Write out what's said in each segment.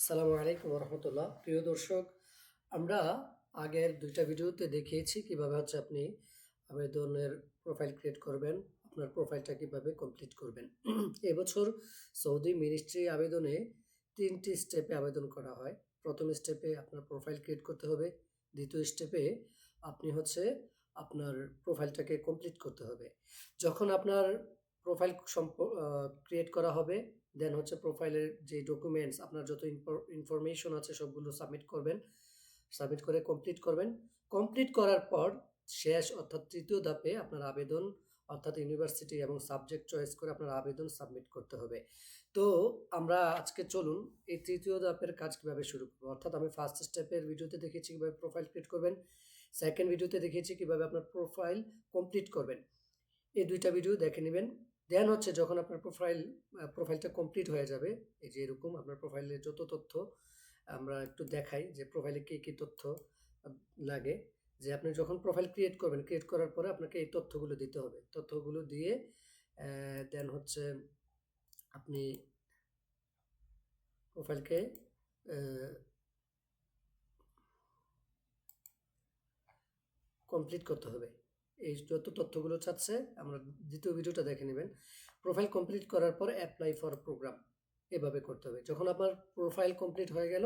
আসসালামু আলাইকুম রহমতুল্লাহ। প্রিয় দর্শক, আমরা আগের দুইটা ভিডিওতে দেখিয়েছি কিভাবে আপনি আবেদনের প্রোফাইল ক্রিয়েট করবেন, আপনার প্রোফাইলটা কিভাবে কমপ্লিট করবেন। এবছর সৌদি মিনিস্ট্রি আবেদনে 3টি স্টেপে আবেদন করা হয়। প্রথম স্টেপে আপনার প্রোফাইল ক্রিয়েট করতে হবে, দ্বিতীয় স্টেপে আপনি আপনার প্রোফাইলটাকে কমপ্লিট করতে হবে। যখন আপনার প্রোফাইল ক্রিয়েট করা হবে, দেন প্রোফাইলের যে ডকুমেন্টস, আপনার যত ইনফরমেশন আছে সবগুলো সাবমিট করবেন। সাবমিট করে কমপ্লিট করবেন। কমপ্লিট করার পর শেষ অর্থাৎ তৃতীয় ধাপে আপনার আবেদন অর্থাৎ ইউনিভার্সিটি এবং সাবজেক্ট চয়েস করে আপনার আবেদন সাবমিট করতে হবে। তো আমরা আজকে চলুন এই তৃতীয় ধাপের কাজ কীভাবে শুরু করবো। অর্থাৎ আমি ফার্স্ট স্টেপের ভিডিওতে দেখিয়েছি কীভাবে প্রোফাইল ক্রিয়েট করবেন, সেকেন্ড ভিডিওতে দেখিয়েছি কীভাবে আপনার প্রোফাইল কমপ্লিট করবেন। এই দুইটা ভিডিও দেখে নেবেন। দেন যখন আপনার প্রোফাইলটা কমপ্লিট হয়ে যাবে, এই যে এরকম আপনার প্রোফাইলে যত তথ্য আমরা একটু দেখাই যে প্রোফাইলে কী তথ্য লাগে। যে আপনি যখন প্রোফাইল ক্রিয়েট করবেন, ক্রিয়েট করার পরে আপনাকে এই তথ্যগুলো দিতে হবে। তথ্যগুলো দিয়ে দেন আপনি প্রোফাইলকে কমপ্লিট করতে হবে। এই যত তথ্যগুলো চাচ্ছে আমরা দ্বিতীয় ভিডিওটা দেখে নেবেন। প্রোফাইল কমপ্লিট করার পর অ্যাপ্লাই ফর প্রোগ্রাম এভাবে করতে হবে। যখন আপনার প্রোফাইল কমপ্লিট হয়ে গেল,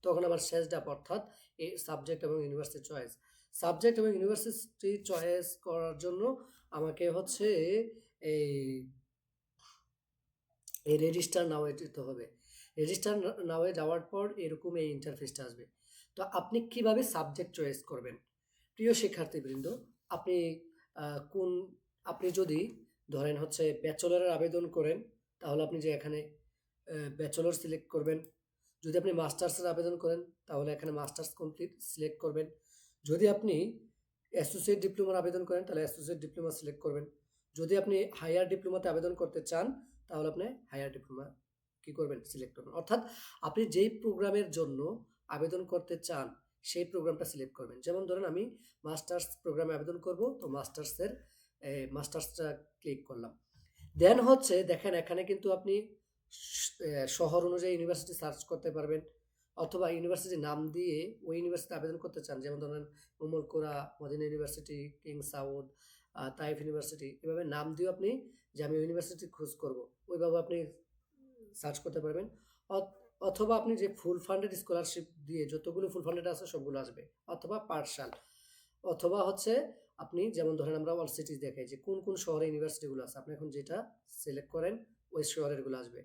তখন আবার শেষ ধাপ অর্থাৎ এই সাবজেক্ট এবং ইউনিভার্সিটি চয়েস। সাবজেক্ট এবং ইউনিভার্সিটি চয়েস করার জন্য আমাকে এই এই রেজিস্টার নাওয়ে যেতে হবে। রেজিস্টার নাওয়ে যাওয়ার পর এরকম এই ইন্টারফেসটা আসবে। তো আপনি কিভাবে সাবজেক্ট চয়েস করবেন? প্রিয় শিক্ষার্থীবৃন্দ, আপনি কোন আপনি যদি ধরেন ব্যাচেলরের আবেদন করেন, তাহলে আপনি যে এখানে ব্যাচেলর সিলেক্ট করবেন। যদি আপনি মাস্টার্সের আবেদন করেন, তাহলে এখানে মাস্টার্স কমপ্লিট সিলেক্ট করবেন। যদি আপনি অ্যাসোসিয়েট ডিপ্লোমার আবেদন করেন, তাহলে অ্যাসোসিয়েট ডিপ্লোমা সিলেক্ট করবেন। যদি আপনি হায়ার ডিপ্লোমাতে আবেদন করতে চান, তাহলে আপনি হায়ার ডিপ্লোমা কী করবেন? সিলেক্ট করবেন। অর্থাৎ আপনি যেই প্রোগ্রামের জন্য আবেদন করতে চান সেই প্রোগ্রামটা সিলেক্ট করবেন। যেমন ধরেন আমি মাস্টার্স প্রোগ্রামে আবেদন করব, তো মাস্টার্সটা ক্লিক করলাম। দেন দেখেন এখানে কিন্তু আপনি শহর অনুযায়ী ইউনিভার্সিটি সার্চ করতে পারবেন, অথবা ইউনিভার্সিটির নাম দিয়ে ওই ইউনিভার্সিটিতে আবেদন করতে চান, যেমন ধরেন Umm al Qura, Medina university, King Saud, Taif university, এভাবে নাম দিয়েও আপনি যে আমি ইউনিভার্সিটি খোঁজ করব, ওইভাবে আপনি সার্চ করতে পারবেন। অথবা আপনি যে ফুল ফান্ডেড স্কলারশিপ দিয়ে যতগুলো ফুল ফান্ডেড আছে সবগুলো আসবে, অথবা পার্শাল, অথবা আপনি যেমন ধরেন আমরা অল সিটিজ দেখাই যে কোন কোন শহরে ইউনিভার্সিটিগুলো আছে, আপনি এখন যেটা সিলেক্ট করেন ওই শহরেরগুলো আসবে।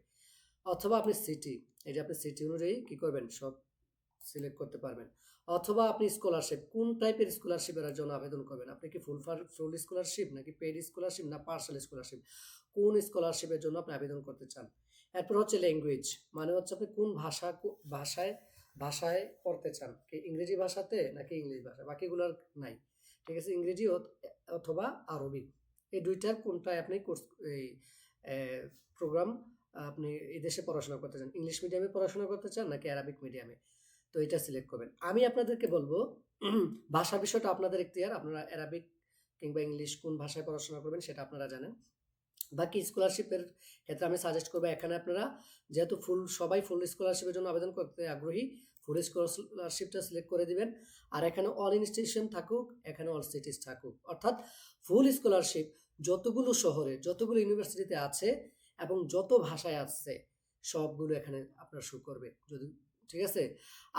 অথবা আপনি সিটি, এই যে আপনি সিটি অনুযায়ী কী করবেন সব সিলেক্ট করতে পারবেন। অথবা আপনি স্কলারশিপ, কোন টাইপের স্কলারশিপের জন্য আবেদন করবেন, আপনি কি ফুল স্কলারশিপ, নাকি পেইড স্কলারশিপ, না পার্শাল স্কলারশিপ, কোন স্কলারশিপের জন্য আপনি আবেদন করতে চান। এরপর ল্যাঙ্গুয়েজ, মানে আপনি কোন ভাষায় পড়তে চান, কি ইংরেজি ভাষাতে নাকি ইংলিশ ভাষা, বাকিগুলোর নাই, ঠিক আছে। ইংরেজি অথবা আরবি, এই দুইটার কোনটায় আপনি এই প্রোগ্রাম আপনি এই দেশে পড়াশোনা করতে চান, ইংলিশ মিডিয়ামে পড়াশোনা করতে চান নাকি অ্যারাবিক মিডিয়ামে, তো এটা সিলেক্ট করবেন। আমি আপনাদেরকে বলবো ভাষা বিষয়টা আপনাদের এখতিয়ার, আপনারা অ্যারাবিক কিংবা ইংলিশ কোন ভাষায় পড়াশোনা করবেন সেটা আপনারা জানেন। বাকি স্কলারশিপের ক্ষেত্রে আমি সাজেস্ট করবো, এখানে আপনারা যেহেতু সবাই ফুল স্কলারশিপের জন্য আবেদন করতে আগ্রহী, ফুল স্কলারশিপটা সিলেক্ট করে দিবেন। আর এখানে অল ইনস্টিটিউশন থাকুক, এখানে অল সিটিজ থাকুক, অর্থাৎ ফুল স্কলারশিপ যতগুলো শহরে যতগুলো ইউনিভার্সিটিতে আছে এবং যত ভাষায় আছে সবগুলো এখানে আপনার শো করবে, যদি ঠিক আছে।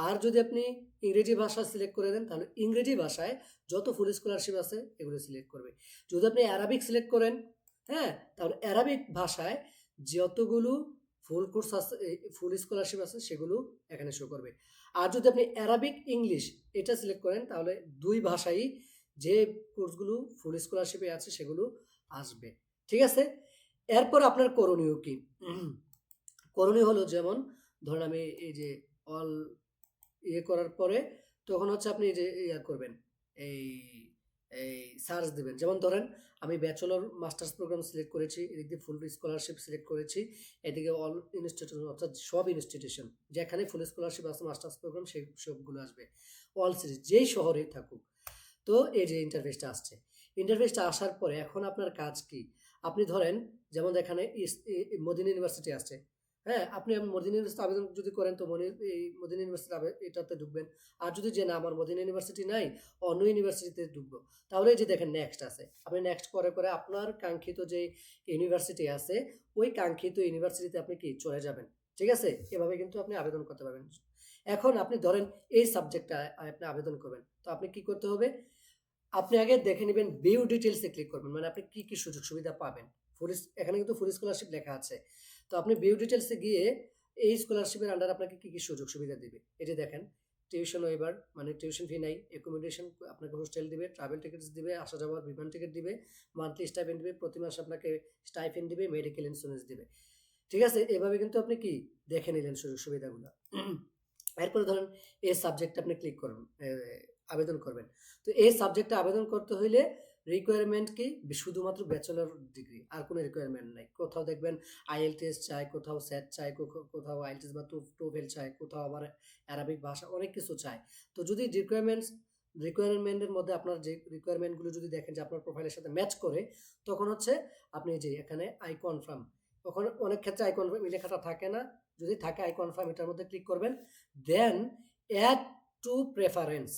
আর যদি আপনি ইংরেজি ভাষা সিলেক্ট করে দেন, তাহলে ইংরেজি ভাষায় যত ফুল স্কলারশিপ আছে এগুলো সিলেক্ট করবে। যদি আপনি অ্যারাবিক সিলেক্ট করেন, হ্যাঁ, তাহলে অ্যারাবিক ভাষায় যতগুলো ফুল স্কলারশিপ আছে সেগুলো এখানে শো করবে। আর যদি আপনি অ্যারাবিক ইংলিশ এটা সিলেক্ট করেন, তাহলে দুই ভাষাই যে কোর্সগুলো ফুল স্কলারশিপে আছে সেগুলো আসবে, ঠিক আছে। এরপর আপনার করণীয় কি? করণীয় হলো, যেমন ধরেন আমি এই যে অল করার পরে তখন আপনি যে করবেন, এই এই সার্চ দেবেন। যেমন ধরেন আমি ব্যাচেলর মাস্টার্স প্রোগ্রাম সিলেক্ট করেছি, এদিক দিয়ে ফুল স্কলারশিপ সিলেক্ট করেছি, এদিকে অল ইনস্টিটিউশন অর্থাৎ সব ইনস্টিটিউশন যেখানে ফুল স্কলারশিপ আছে মাস্টার্স প্রোগ্রাম সেই সবগুলো আসবে, অল সিরিজ যেই শহরে থাকুক। তো এই যে ইন্টারফেসটা আসছে, ইন্টারফেসটা আসার পরে এখন আপনার কাজ কি? আপনি ধরেন যেমন এখানে মদিনা ইউনিভার্সিটি আছে, হ্যাঁ, আপনি মদিনা ইউনিভার্সিটি আবেদন যদি করেন তো এই মদিনা ইউনিভার্সিটি এটাতে ঢুকবেন। আর যদি যে না আমার মদিনা ইউনিভার্সিটি নাই, অন্য ইউনিভার্সিটিতে ঢুকবো। তাহলে এই যে দেখেন নেক্সট আছে। আপনি নেক্সট করে আপনার কাঙ্ক্ষিত যে ইউনিভার্সিটি আছে, ওই কাঙ্ক্ষিত ইউনিভার্সিটিতে আপনি কি চলে যাবেন। ঠিক আছে? এভাবে কিন্তু আপনি আবেদন করতে পারবেন। এখন আপনি ধরেন এই সাবজেক্টটা আপনি আবেদন করবেন। তো আপনি কি করতে হবে? আপনি আগে দেখে নিবেন ভিউ ডিটেইলস এ ক্লিক করবেন। মানে আপনি কি সুযোগ সুবিধা পাবেন। এখানে কিন্তু ফুল স্কলারশিপ লেখা আছে। তো আপনি ভিউ ডিটেইলস এ গিয়ে এই স্কলারশিপের আন্ডারে আপনাকে কি সুযোগ সুবিধা দিবে। এই যে দেখেন টিউশন ওয়েভার মানে টিউশন ফি নাই, অ্যাকোমোডেশন আপনাকে হোস্টেল দিবে, ট্রাভেল টিকেটস দিবে, আসা যাওয়ার বিমান টিকেট দিবে, মান্থলি স্টাইপেন্ড দিবে, প্রতি মাসে আপনাকে স্টাইপেন্ড দিবে, মেডিকেল ইন্স্যুরেন্স দিবে। ঠিক আছে? এভাবে কিন্তু আপনি কি দেখে নিলেন সুযোগ সুবিধাগুলা। এরপরে ধরেন এই সাবজেক্টে আপনি ক্লিক করুন, আবেদন করবেন। তো এই সাবজেক্টে আবেদন করতে হইলে রিকোয়ারমেন্ট কি? শুধুমাত্র ব্যাচেলর ডিগ্রি, আর কোনো রিকোয়ারমেন্ট নাই। কোথাও দেখবেন আইএলটিএস চায়, কোথাও স্যাট চায়, কোথাও আইএলটিএস বা টোফেল চায়, কোথাও আবার অ্যারাবিক ভাষা অনেক কিছু চায়। তো যদি রিকোয়ারমেন্টের মধ্যে আপনার যে রিকোয়ারমেন্টগুলো যদি দেখেন যে আপনার প্রোফাইলের সাথে ম্যাচ করে, তখন হচ্ছে আপনি যে এখানে আই কনফার্ম, তখন অনেক ক্ষেত্রে আই কনফার্ম এই লেখাটা থাকে না। যদি থাকে আই কনফার্ম এটার মধ্যে ক্লিক করবেন। দেন অ্যাড টু প্রেফারেন্স,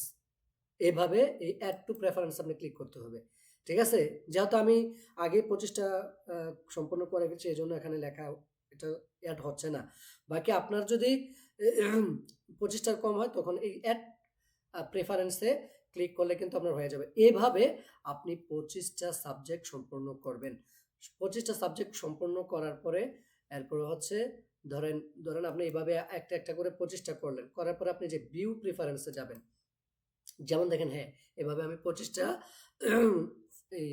এভাবে এই অ্যাড টু প্রেফারেন্স আপনি ক্লিক করতে হবে। ঠিক আছে? যেহেতু আমি আগে 25 টা সম্পন্ন করে ফেলছি এজন্য এখানে লেখা এটা এড হচ্ছে না। বাকি আপনার যদি 25 টার কম হয় তখন এই অ্যাড প্রেফারেন্স এ ক্লিক করলে কিন্তু আপনার হয়ে যাবে। এভাবে আপনি 25 টা সাবজেক্ট সম্পন্ন করবেন। 25 টা সাবজেক্ট সম্পন্ন করার পরে এরপরে হচ্ছে ধরেন ধরেন আপনি এভাবে একটা করে 25 টা করলেন। করার পরে আপনি যে ভিউ প্রেফারেন্স এ যাবেন। যেমন দেখেন হ্যাঁ, এভাবে আমি 25 টা এই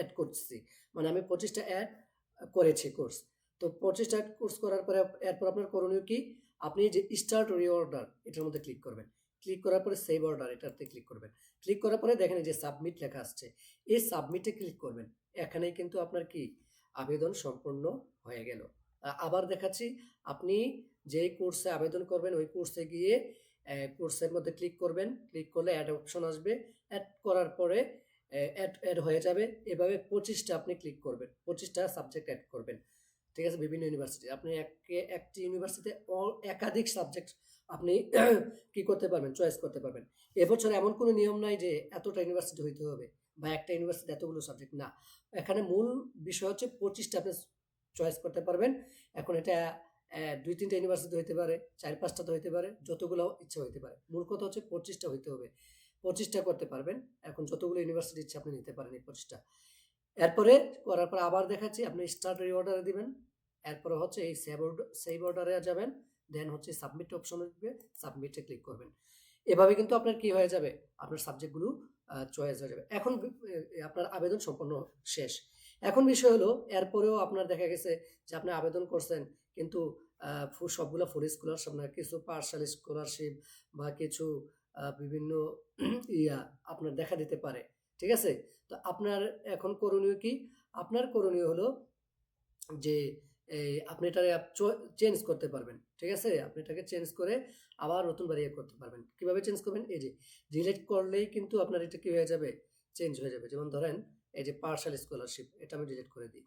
এড করতেছি। মানে আমি 25 টা এড করেছি কোর্স। তো 25 টা কোর্স করার পরে এরপর আপনার করণীয় কি? আপনি যে স্টার্ট রিঅর্ডার এটার মধ্যে ক্লিক করবেন। ক্লিক করার পরে সেভ অর্ডার এটাতে ক্লিক করবেন। ক্লিক করার পরে দেখেন এই যে সাবমিট লেখা আসছে। এই সাবমিটে ক্লিক করবেন। এখানেই কিন্তু আপনার কি আবেদন সম্পূর্ণ হয়ে গেল। আবার দেখাচ্ছি, আপনি যেই কোর্সে আবেদন করবেন ওই কোর্সে গিয়ে কোর্সের মধ্যে ক্লিক করবেন। ক্লিক করলে অ্যাড অপশন আসবে। অ্যাড করার পরে অ্যাড হয়ে যাবে। এভাবে 25 টা আপনি ক্লিক করবেন। 25 টা সাবজেক্ট এড করবেন। ঠিক আছে? বিভিন্ন ইউনিভার্সিটি। আপনি একটি ইউনিভার্সিটিতে একাধিক সাবজেক্ট আপনি কি করতে পারবেন? চয়েস করতে পারবেন। এবছর এমন কোনো নিয়ম নাই যে এতটা ইউনিভার্সিটি হইতে হবে বা একটা ইউনিভার্সিটিতে এতগুলো সাবজেক্ট না। এখানে মূল বিষয় হচ্ছে 25 টা আপনি চয়েস করতে পারবেন। এখন এটা ২-৩ টা ইউনিভার্সিটি হইতে পারে, ৪-৫ টা তো হইতে পারে, যতগুলো ইচ্ছা হইতে পারে। মূল কথা হচ্ছে 25 টা হইতে হবে। 25 টা করতে পারবেন। এখন যতগুলো ইউনিভার্সিটি ইচ্ছা আপনি নিতে পারেন এই 25 টা। এরপরে করার পর আবার দেখাচ্ছি আপনি স্টার্ট রিঅর্ডারে দিবেন। এরপরে হচ্ছে এই সেভ অর্ডারে যাবেন। দেন হচ্ছে সাবমিট অপশন আসবে, সাবমিটে ক্লিক করবেন। এভাবে কিন্তু আপনার কি হয়ে যাবে? আপনার সাবজেক্টগুলো চয়েস হয়ে যাবে। এখন আপনার আবেদন সম্পন্ন শেষ। এখন বিষয় হলো এরপরেও আপনার দেখা গেছে যে আপনি আবেদন করছেন কিন্তু সবগুলা ফুল স্কলারশিপ না, কিছু পার্শাল স্কলারশিপ বা কিছু বিভিন্ন আপনার দেখা দিতে পারে। ঠিক আছে? তো আপনার এখন করণীয় কি? আপনার করণীয় হলো যে আপনি এটারে চেঞ্জ করতে পারবেন। ঠিক আছে? আপনি এটাকে চেঞ্জ করে আবার নতুনবার করতে পারবেন। কিভাবে চেঞ্জ করবেন? এই যে ডিলিট করলেই কিন্তু আপনার এটা কি হয়ে যাবে? চেঞ্জ হয়ে যাবে। যেমন ধরেন এই যে পার্শাল স্কলারশিপ এটা আমি ডিলিট করে দিই।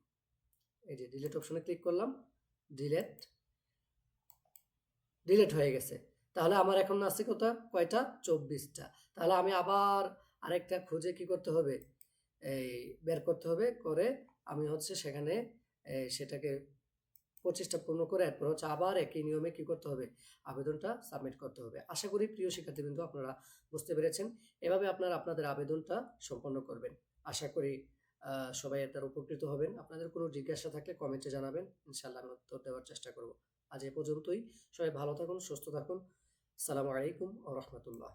এই যে ডিলিট অপশনে ক্লিক করলাম। ডিলিট, ডিলিট হয়ে গেছে। তাহলে আমার এখন আছে কয়টা? 24 টা। তাহলে আমি আবার আরেকটা খুঁজে কি করতে হবে? এই বের করতে হবে। করে আমি হচ্ছে সেখানে সেটাকে 25 টা পূর্ণ করে এরপর হচ্ছে আবার একই নিয়মে কি করতে হবে? আবেদনটা সাবমিট করতে হবে। আশা করি প্রিয় শিক্ষার্থীবৃন্দ আপনারা বুঝতে পেরেছেন। এভাবে আপনাদের আবেদনটা সম্পন্ন করবেন। আশা করি সবাই এর দ্বারা উপকৃত হবেন। আপনাদের কোনো জিজ্ঞাসা থাকলে কমেন্টে জানাবেন। ইনশাআল্লাহ আমি উত্তর দেওয়ার চেষ্টা করব। আজ এ পর্যন্তই। সবাই ভালো থাকুন, সুস্থ থাকুন। আসসালামু আলাইকুম ওয়া রাহমাতুল্লাহ।